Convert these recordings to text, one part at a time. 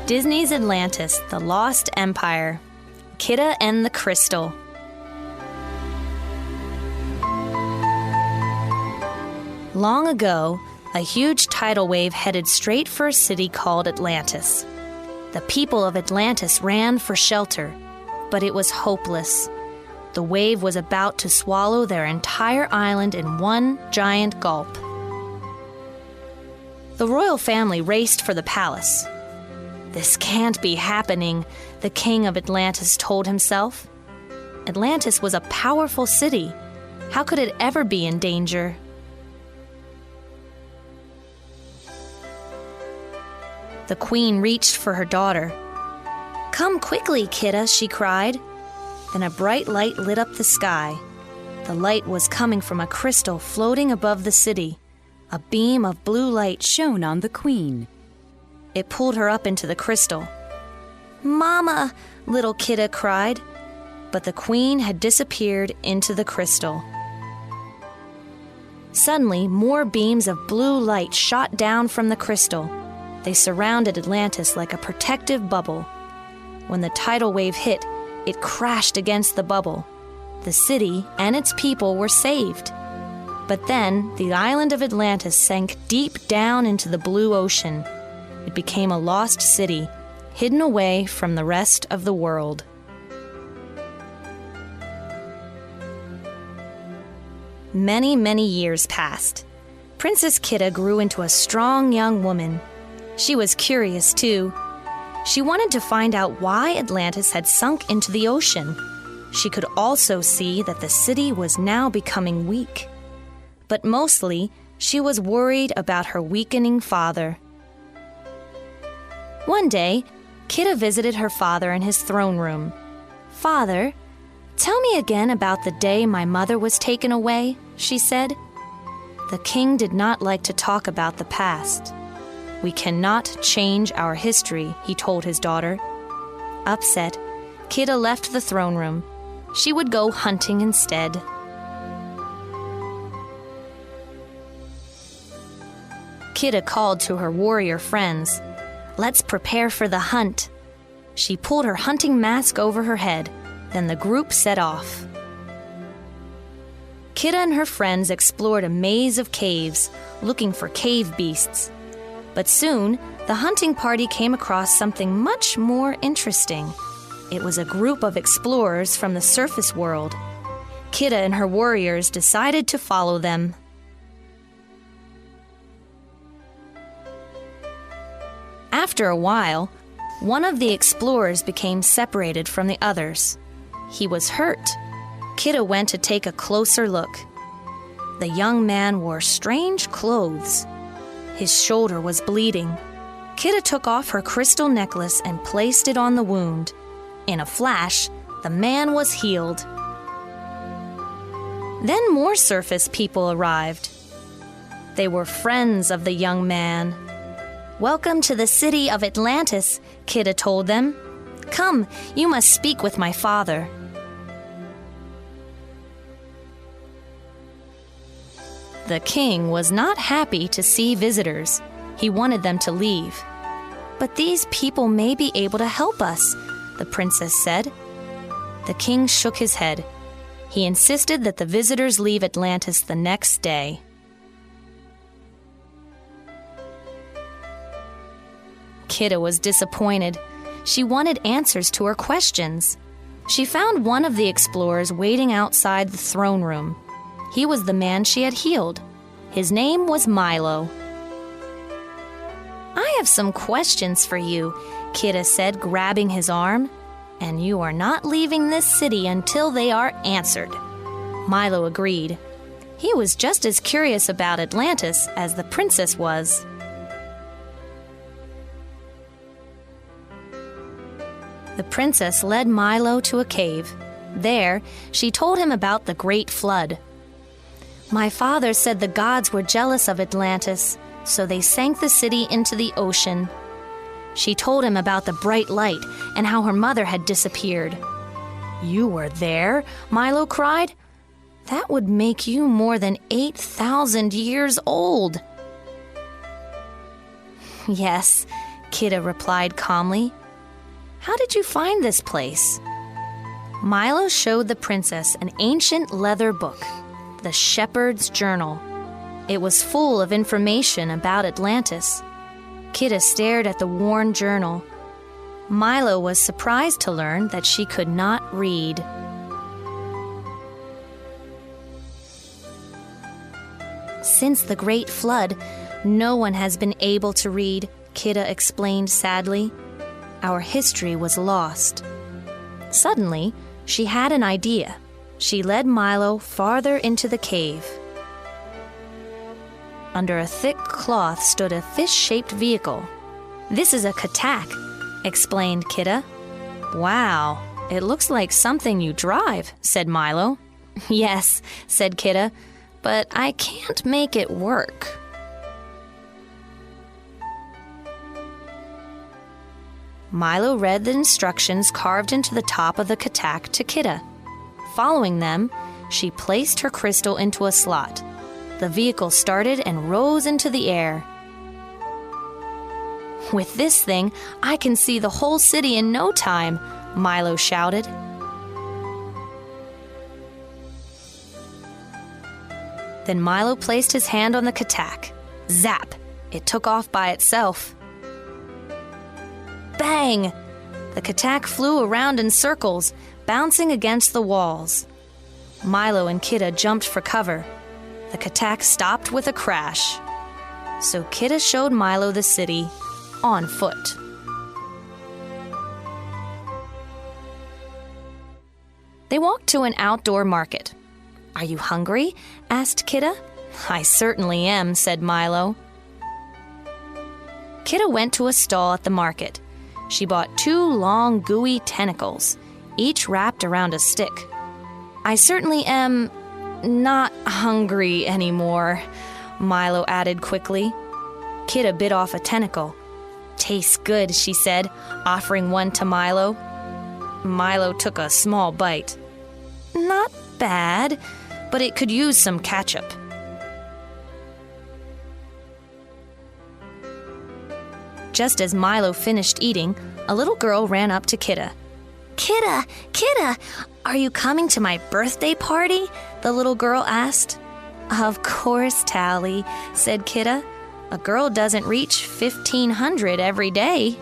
Disney's Atlantis, The Lost Empire. Kida and the Crystal. Long ago, a huge tidal wave headed straight for a city called Atlantis. The people of Atlantis ran for shelter, but it was hopeless. The wave was about to swallow their entire island in one giant gulp. The royal family raced for the palace. "This can't be happening," the king of Atlantis told himself. Atlantis was a powerful city. How could it ever be in danger? The queen reached for her daughter. "Come quickly, Kida," she cried. Then a bright light lit up the sky. The light was coming from a crystal floating above the city. A beam of blue light shone on the queen. It pulled her up into the crystal. "Mama!" little Kida cried. But the queen had disappeared into the crystal. Suddenly, more beams of blue light shot down from the crystal. They surrounded Atlantis like a protective bubble. When the tidal wave hit, it crashed against the bubble. The city and its people were saved. But then, the island of Atlantis sank deep down into the blue ocean. It became a lost city, hidden away from the rest of the world. Many, many years passed. Princess Kida grew into a strong young woman. She was curious, too. She wanted to find out why Atlantis had sunk into the ocean. She could also see that the city was now becoming weak. But mostly, she was worried about her weakening father. One day, Kida visited her father in his throne room. "Father, tell me again about the day my mother was taken away," she said. The king did not like to talk about the past. "We cannot change our history," he told his daughter. Upset, Kida left the throne room. She would go hunting instead. Kida called to her warrior friends. "Let's prepare for the hunt." She pulled her hunting mask over her head. Then the group set off. Kida and her friends explored a maze of caves, looking for cave beasts. But soon, the hunting party came across something much more interesting. It was a group of explorers from the surface world. Kida and her warriors decided to follow them. After a while, one of the explorers became separated from the others. He was hurt. Kida went to take a closer look. The young man wore strange clothes. His shoulder was bleeding. Kida took off her crystal necklace and placed it on the wound. In a flash, the man was healed. Then more surface people arrived. They were friends of the young man. "Welcome to the city of Atlantis," Kida told them. "Come, you must speak with my father." The king was not happy to see visitors. He wanted them to leave. "But these people may be able to help us," the princess said. The king shook his head. He insisted that the visitors leave Atlantis the next day. Kida was disappointed. She wanted answers to her questions. She found one of the explorers waiting outside the throne room. He was the man she had healed. His name was Milo. "I have some questions for you," Kida said, grabbing his arm. "And you are not leaving this city until they are answered." Milo agreed. He was just as curious about Atlantis as the princess was. The princess led Milo to a cave. There, she told him about the Great Flood. "My father said the gods were jealous of Atlantis, so they sank the city into the ocean." She told him about the bright light and how her mother had disappeared. "You were there?" Milo cried. "That would make you more than 8,000 years old." "Yes," Kida replied calmly. "How did you find this place?" Milo showed the princess an ancient leather book, the Shepherd's Journal. It was full of information about Atlantis. Kida stared at the worn journal. Milo was surprised to learn that she could not read. "Since the Great Flood, no one has been able to read," Kida explained sadly. "Our history was lost." Suddenly, she had an idea. She led Milo farther into the cave. Under a thick cloth stood a fish-shaped vehicle. "This is a katak," explained Kida. "Wow, it looks like something you drive," said Milo. "Yes," said Kida, "but I can't make it work." Milo read the instructions carved into the top of the katak to Kida. Following them, she placed her crystal into a slot. The vehicle started and rose into the air. "With this thing, I can see the whole city in no time," Milo shouted. Then Milo placed his hand on the katak. Zap! It took off by itself. Bang! The katak flew around in circles, bouncing against the walls. Milo and Kida jumped for cover. The katak stopped with a crash. So Kida showed Milo the city on foot. They walked to an outdoor market. "Are you hungry?" asked Kida. "I certainly am," said Milo. Kida went to a stall at the market. She bought 2 long, gooey tentacles, each wrapped around a stick. "I certainly am not hungry anymore," Milo added quickly. Kida bit off a tentacle. "Tastes good," she said, offering one to Milo. Milo took a small bite. "Not bad, but it could use some ketchup." Just as Milo finished eating, a little girl ran up to Kida. "Kida, Kida, are you coming to my birthday party?" the little girl asked. "Of course, Tally," said Kida. "A girl doesn't reach 1,500 every day."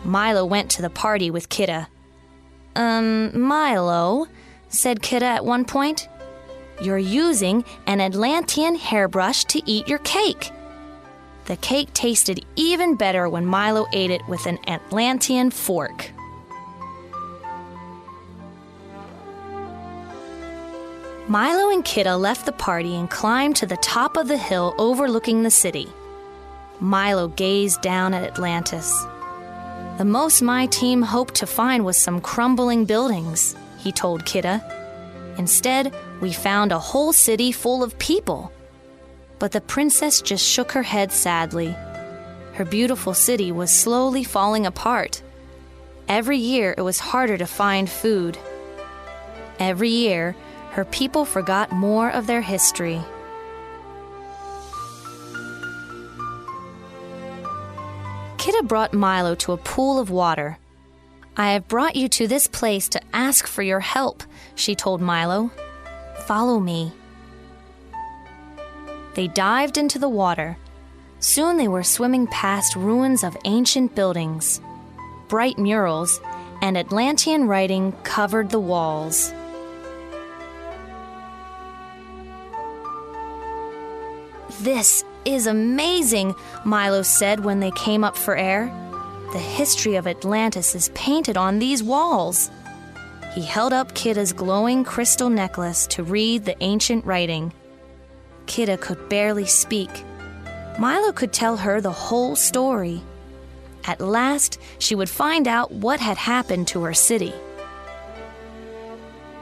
Milo went to the party with Kida. Milo," said Kida at one point, "you're using an Atlantean hairbrush to eat your cake." The cake tasted even better when Milo ate it with an Atlantean fork. Milo and Kida left the party and climbed to the top of the hill overlooking the city. Milo gazed down at Atlantis. "The most my team hoped to find was some crumbling buildings," he told Kida. "Instead, we found a whole city full of people." But the princess just shook her head sadly. Her beautiful city was slowly falling apart. Every year, it was harder to find food. Every year, her people forgot more of their history. Kida brought Milo to a pool of water. "I have brought you to this place to ask for your help," she told Milo. "Follow me." They dived into the water. Soon they were swimming past ruins of ancient buildings. Bright murals and Atlantean writing covered the walls. "This is amazing," Milo said when they came up for air. "The history of Atlantis is painted on these walls." He held up Kida's glowing crystal necklace to read the ancient writing. Kida could barely speak. Milo could tell her the whole story. At last, she would find out what had happened to her city.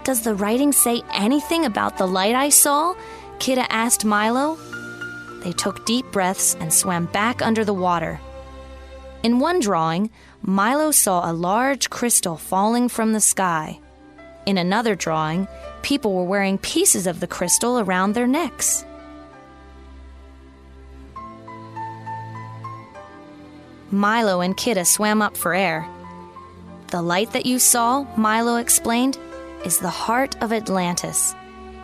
"Does the writing say anything about the light I saw?" Kida asked Milo. They took deep breaths and swam back under the water. In one drawing, Milo saw a large crystal falling from the sky. In another drawing, people were wearing pieces of the crystal around their necks. Milo and Kida swam up for air. "The light that you saw," Milo explained, "is the heart of Atlantis.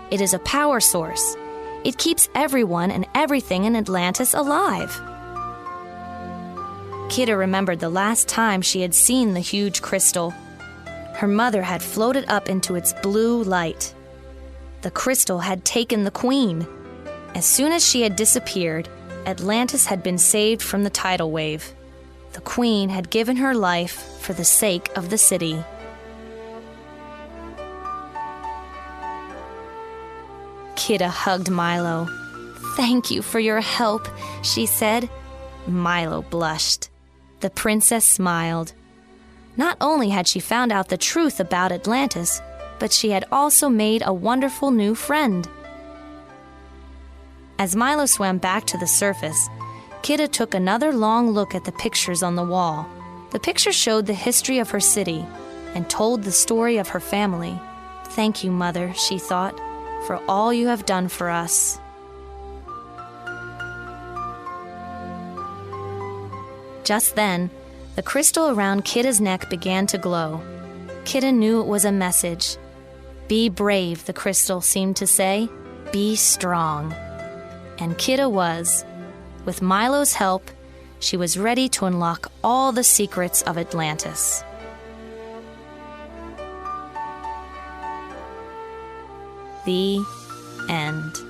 It is a power source. It keeps everyone and everything in Atlantis alive." Kida remembered the last time she had seen the huge crystal. Her mother had floated up into its blue light. The crystal had taken the queen. As soon as she had disappeared, Atlantis had been saved from the tidal wave. The queen had given her life for the sake of the city. Kida hugged Milo. "Thank you for your help," she said. Milo blushed. The princess smiled. Not only had she found out the truth about Atlantis, but she had also made a wonderful new friend. As Milo swam back to the surface, Kida took another long look at the pictures on the wall. The picture showed the history of her city and told the story of her family. "Thank you, Mother," she thought, "for all you have done for us." Just then, the crystal around Kida's neck began to glow. Kida knew it was a message. "Be brave," the crystal seemed to say. "Be strong." And Kida was. With Milo's help, she was ready to unlock all the secrets of Atlantis. The end.